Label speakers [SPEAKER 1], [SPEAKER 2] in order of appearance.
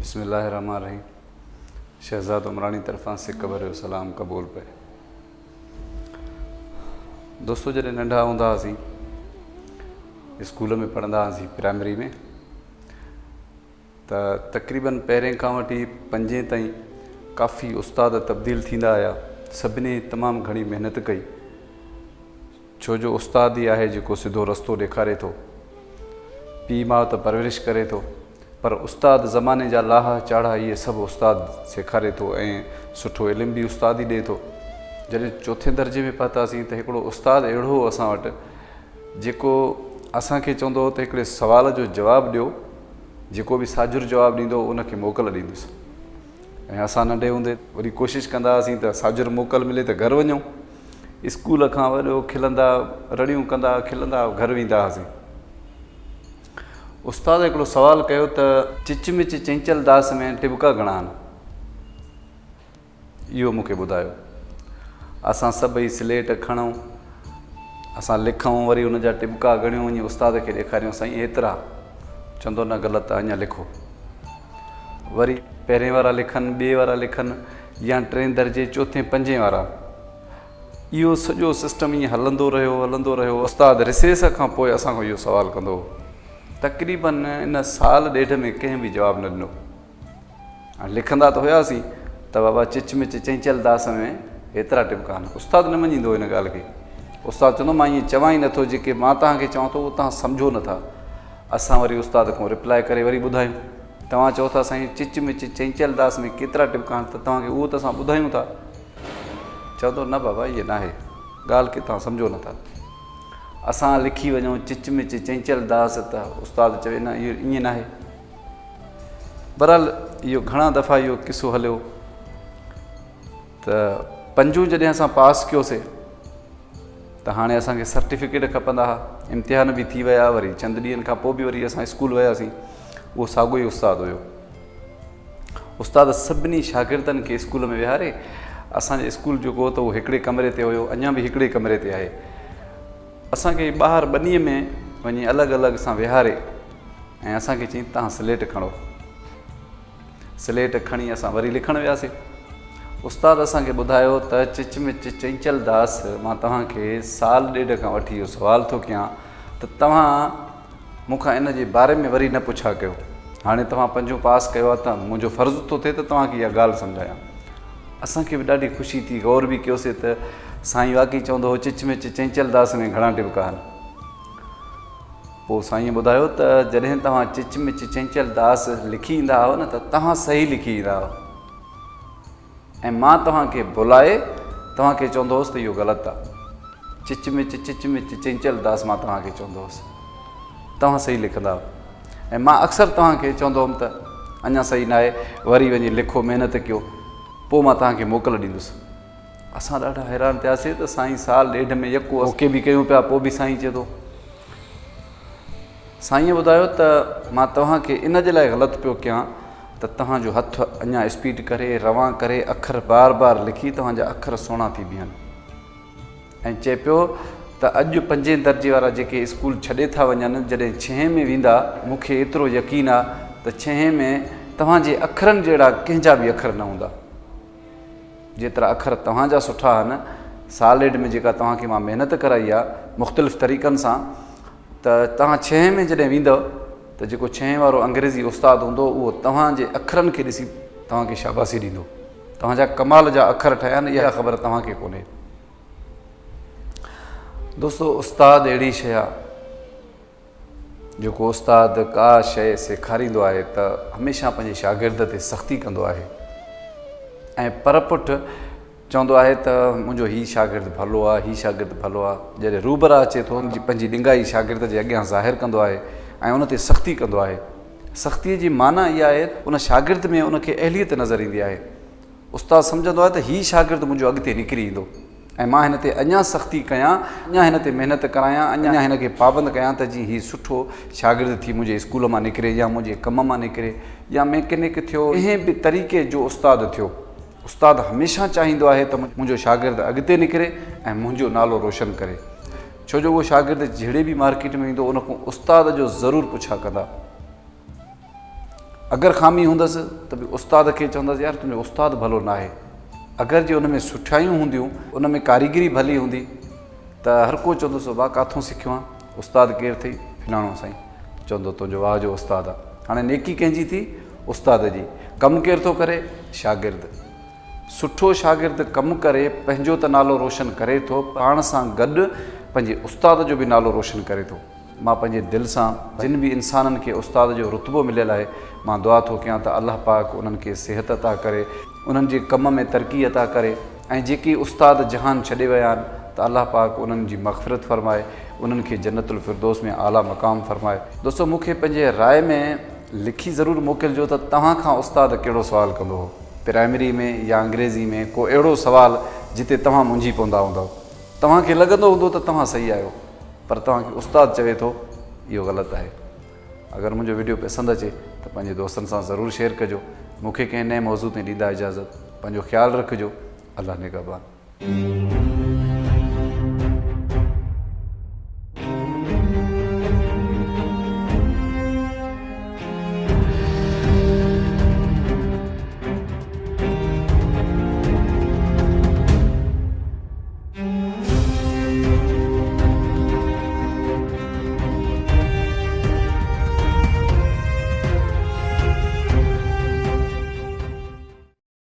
[SPEAKER 1] बिस्मिल्लाहिर्रहमानिर्रहीम। शहजाद उमरानी तरफ़ां से क़बर सलाम क़बूल पे। दोस्तों, जॾहिं नंढा हूंदा हुआसीं, स्कूल में पढ़ंदा हुआसीं प्राइमरी में, त तक़रीबन पहिरें खां वठी पंजें ताईं काफ़ी उस्ताद तब्दील थींदा आया। सभिनी तमामु घणी महिनत कई, छो जो उस्ताद ई आहे जेको सिधो रस्तो ॾेखारे थो। पीउ माउ त परवरिश करे थो, पर उस्ताद ज़माने जा लाहा चाढ़ा इहे सभु उस्ताद सेखारे थो ऐं सुठो इल्मु बि उस्ताद ई ॾिए थो। जॾहिं चौथे दर्जे में पहुतासीं त हिकिड़ो उस्ताद अहिड़ो हो असां वटि, जेको असांखे चवंदो हो त हिकिड़े सुवाल जो जवाबु ॾियो, जेको बि साजुर जवाबु ॾींदो उनखे मोकल ॾींदुसि। ऐं असां नंढे हूंदे वरी कोशिशि कंदा हुआसीं त साजुर मोकल मिले त घर वञूं। स्कूल खां वॾो खिलंदा, रड़ियूं कंदा, खिलंदा, घर वेंदा हुआसीं। उस्ताद हिकिड़ो सुवालु कयो त चिचमिच चंचल दास में टिबका घणा आहिनि, इहो मूंखे ॿुधायो। असां सभई स्लेट खणूं, असां लिखूं, वरी हुन जा टिबका ॻणियूं, वञी उस्ताद खे ॾेखारियूं, साईं एतिरा। चवंदो न, ग़लति आहे, अञा लिखो। वरी पहिरें वारा लिखनि, ॿिए वारा लिखनि, या टें दर्जे, चौथे, पंजें वारा। इहो सॼो सिस्टम ईअं हलंदो रहियो। उस्ताद रिसेस खां पोइ असांखां इहो सुवालु कंदो हो। तक़रीबन इन साल ॾेढ में कंहिं बि जवाबु न ॾिनो। हाणे लिखंदा त हुयासीं त बाबा चिचमिच चंचल दास में हेतिरा टिबका आहिनि। उस्ताद न मञींदो हिन ॻाल्हि खे। उस्ताद चवंदो, मां ईअं चवां ई नथो, जेके मां तव्हांखे चवां थो उहो तव्हां सम्झो नथा। असां वरी उस्ताद खां रिप्लाए करे वरी ॿुधायूं, तव्हां चओ था साईं चिचमिच चंचल दास में केतिरा टिबका आहिनि, त तव्हांखे उहो त असां ॿुधायूं था। चवंदो, न बाबा, इहे न आहे, ॻाल्हि खे तव्हां सम्झो नथा। असां लिखी वञूं चिचमिच चंचल दास, त उस्ताद चवे न, इहो ईअं न आहे। बहरहाल इहो घणा दफ़ा इहो किसो हलियो। त पंजूं जॾहिं असां पास कयोसीं त हाणे असांखे सर्टिफिकेट खपंदा हुआ, इम्तिहान बि थी विया। वरी चंद ॾींहंनि खां पोइ बि वरी असां स्कूल वियासीं। उहो साॻियो ई उस्ताद हुयो। उस्ताद सभिनी शागिर्दनि खे स्कूल में विहारे। असांजे स्कूल जेको हो त उहो हिकिड़े कमरे ते हुयो, अञा बि हिकिड़े कमरे ते आहे। असांखे ॿाहिरि ॿनीअ में वञी अलॻि अलॻि सां विहारे ऐं असांखे चई, तव्हां स्लेट खणो। स्लेट खणी असां वरी लिखणु वियासीं। उस्ताद असांखे ॿुधायो त चिचमिच चंचल दास, मां तव्हांखे साल ॾेढ खां वठी इहो सुवालु थो कयां त तव्हां मूंखां इन जे बारे में वरी न पुछा कयो। हाणे तव्हां पंजो पास कयो आहे त मुंहिंजो फ़र्ज़ु थो थिए त तव्हांखे इहा ॻाल्हि सम्झायां। असांखे बि ॾाढी ख़ुशी थी, गौर बि कयोसीं त साईं वाक़ई चवंदो हो चिचमिच चंचल दास में घणा टिबका आहिनि। पोइ साईं ॿुधायो त जॾहिं तव्हां चिचमिच चंचल दास लिखी ईंदा हुआ न, त तव्हां सही लिखी ईंदा हुआ ऐं मां तव्हांखे बुलाए तव्हांखे चवंदो हुउसि त इहो ग़लति आहे। चिचमिच चंचल दास मां तव्हांखे चवंदो हुउसि, तव्हां सही लिखंदा हुआ। ऐं मां अक्सर तव्हांखे चवंदो हुउमि त अञा सही न आहे, वरी वञी लिखो, महिनत कयो, पोइ मां तव्हांखे मोकल ॾींदुसि। असां ॾाढा हैरान थियासीं त साईं साल ॾेढ में यको ओके बि कयूं पिया, पोइ बि साईं चए थो। साईं ॿुधायो त मां तव्हांखे इन जे लाइ ग़लति पियो कयां त तव्हांजो हथु अञा स्पीड करे, रवां करे, अखर बार बार लिखी, तव्हांजा अखर सुहिणा थी बीहनि। ऐं चए पियो त अॼु पंजें दर्जे वारा जेके स्कूल छॾे था वञनि, जॾहिं छहें में वेंदा, मूंखे एतिरो यकीन आहे त छहें में तव्हांजे अखरनि जहिड़ा कंहिंजा बि अखर न हूंदा। जेतिरा अखर तव्हांजा सुठा आहिनि, साल ॾेढ में जेका तव्हांखे मां महिनत कराई आहे मुख़्तलिफ़ तरीक़नि सां, त तव्हां छहें में जॾहिं वेंदव त जेको छहें वारो अंग्रेज़ी उस्ताद हूंदो, उहो तव्हांजे अखरनि खे ॾिसी तव्हांखे शाबाशी ॾींदो। तव्हांजा कमाल जा अखर ठहिया आहिनि, इहा ख़बर तव्हांखे कोन्हे। दोस्तो, उस्ताद अहिड़ी शइ आहे, जेको उस्ताद का शइ सेखारींदो आहे त हमेशह पंहिंजे शागिर्द ते सख़्ती कंदो आहे ऐं परपुठ चवंदो आहे त मुंहिंजो हीउ शागिर्दु भलो आहे, हीउ शागिर्दु भलो आहे। जॾहिं रूबरा अचे थो, पंहिंजी ॾिंगाई शागिर्द जे अॻियां ज़ाहिर कंदो आहे ऐं उन ते सख़्ती कंदो आहे। सख़्तीअ जी माना इहा आहे, उन शागिर्द में उनखे अहलियत नज़र ईंदी आहे। उस्ताद सम्झंदो आहे त हीउ शागिर्दु मुंहिंजो अॻिते निकिरी ईंदो ऐं मां हिन ते अञा सख़्ती कयां, अञा हिन ते महिनत करायां, अञा हिन खे पाबंद कयां त जीअं हीउ सुठो शागिर्दु थी मुंहिंजे स्कूल मां निकिरे या मुंहिंजे कम मां निकिरे या मैकेनिक थियो, कंहिं बि तरीक़े जो उस्ताद थियो। उस्ताद हमेशह चाहींदो आहे त मुंहिंजो शागिर्दु अॻिते निकिरे ऐं मुंहिंजो नालो रोशन करे, छो जो उहो शागिर्दु जहिड़े बि मार्केट में ईंदो, उन खां उस्ताद जो ज़रूरु पुछा कंदा। अगरि खामी हूंदसि त बि उस्ताद खे चवंदसि यार तुंहिंजो उस्तादु भलो न आहे। अगरि जे उन में सुठायूं हूंदियूं, उन में कारीगरी भली हूंदी त हर को चवंदुसि वाह किथां सिखियो आहे, उस्तादु केरु अथई, फिलाणो साईं। चवंदो तुंहिंजो वाह जो उस्तादु आहे। हाणे नेकी कंहिंजी थी? उस्ताद जी। कमु केरु थो करे? शागिर्दु। सुठो शागिर्दु कमु करे पंहिंजो त नालो रोशन करे थो, पाण सां गॾु पंहिंजे उस्ताद जो बि नालो रोशन करे थो। मां पंहिंजे दिलि सां जिन बि इंसाननि खे उस्ताद जो रुतबो मिलियल आहे, मां दुआ थो कयां त अलाह पाक उन्हनि खे सिहत अता करे, उन्हनि जे कम में तरक़ी अता करे, ऐं जेके उस्ताद जहान छॾे विया आहिनि त अलाह पाक उन्हनि जी मग़फ़िरत फ़रमाए, उन्हनि खे जन्नतुल फ़िरदौस में आला मक़ाम फ़रमाए। दोस्तो, मूंखे पंहिंजे राय में लिखी ज़रूरु मोकिलिजो त तव्हां खां उस्ताद कहिड़ो सुवालु कंदो हो, प्राइमरी में या अंग्रेज़ी में, को अहिड़ो सुवालु जिते तव्हां मुंझी पवंदा हूंदव। तव्हांखे लॻंदो हूंदो त तव्हां सही आहियो, पर तव्हांखे उस्तादु चवे थो इहो ग़लति आहे। अगरि मुंहिंजो वीडियो पसंदि अचे त पंहिंजे दोस्तनि सां ज़रूरु शेयर कजो। मूंखे कंहिं नए मौज़ू ते ॾींदा इजाज़त। पंहिंजो ख़्यालु रखिजो। अलाह निगहबान।